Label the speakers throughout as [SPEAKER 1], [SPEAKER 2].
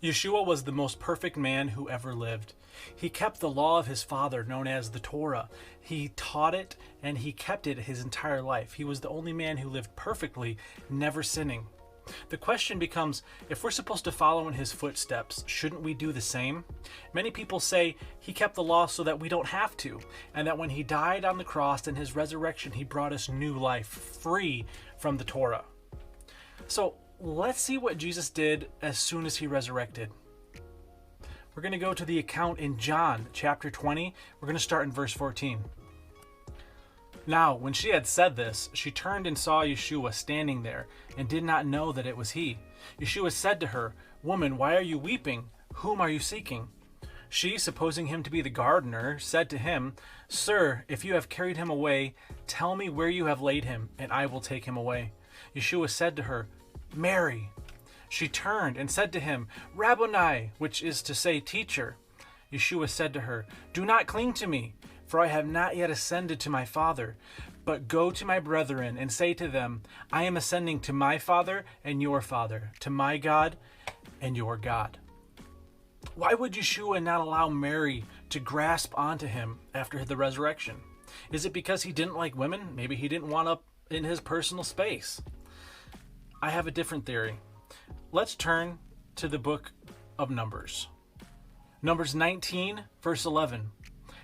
[SPEAKER 1] Yeshua was the most perfect man who ever lived. He kept the law of his father, known as the Torah. He taught it and he kept it his entire life. He was the only man who lived perfectly, never sinning. The question becomes, if we're supposed to follow in his footsteps, shouldn't we do the same? Many people say he kept the law so that we don't have to, and that when he died on the cross and his resurrection, he brought us new life, free from the Torah. So let's see what Jesus did as soon as he resurrected. We're going to go to the account in John chapter 20. We're going to start in verse 14. Now, when she had said this, she turned and saw Yeshua standing there, and did not know that it was he. Yeshua said to her, "Woman, why are you weeping? Whom are you seeking?" She, supposing him to be the gardener, said to him, "Sir, if you have carried him away, tell me where you have laid him, and I will take him away." Yeshua said to her, "Mary." She turned and said to him, "Rabboni," which is to say, teacher. Yeshua said to her, "Do not cling to me, for I have not yet ascended to my Father. But go to my brethren and say to them, I am ascending to my Father and your Father, to my God and your God." Why would Yeshua not allow Mary to grasp onto him after the resurrection? Is it because he didn't like women? Maybe he didn't want up in his personal space. I have a different theory. Let's turn to the book of Numbers. Numbers 19, verse 11.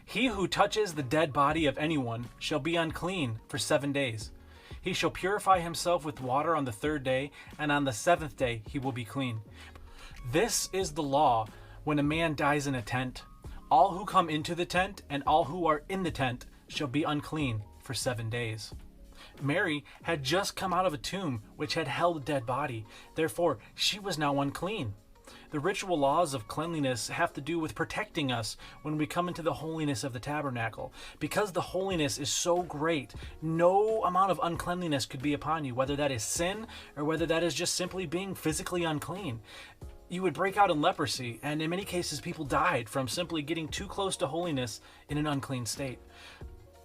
[SPEAKER 1] "He who touches the dead body of anyone shall be unclean for 7 days. He shall purify himself with water on the 3rd day, and on the 7th day he will be clean." This is the law when a man dies in a tent. All who come into the tent and all who are in the tent shall be unclean for 7 days. Mary had just come out of a tomb which had held a dead body. Therefore, she was now unclean. The ritual laws of cleanliness have to do with protecting us when we come into the holiness of the tabernacle. Because the holiness is so great, no amount of uncleanliness could be upon you, whether that is sin or whether that is just simply being physically unclean. You would break out in leprosy, and in many cases people died from simply getting too close to holiness in an unclean state.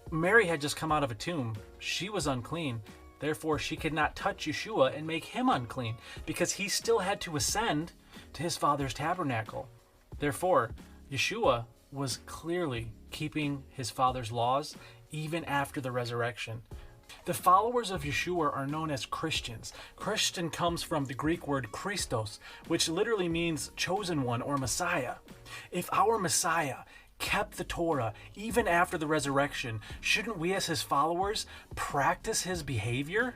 [SPEAKER 1] Mary had just come out of a tomb. She was unclean. Therefore, she could not touch Yeshua and make him unclean, because he still had to ascend to his Father's tabernacle. Therefore, Yeshua was clearly keeping his Father's laws even after the resurrection. The followers of Yeshua are known as Christians. Christian comes from the Greek word Christos, which literally means chosen one or Messiah. If our Messiah kept the Torah even after the resurrection, shouldn't we as his followers practice his behavior?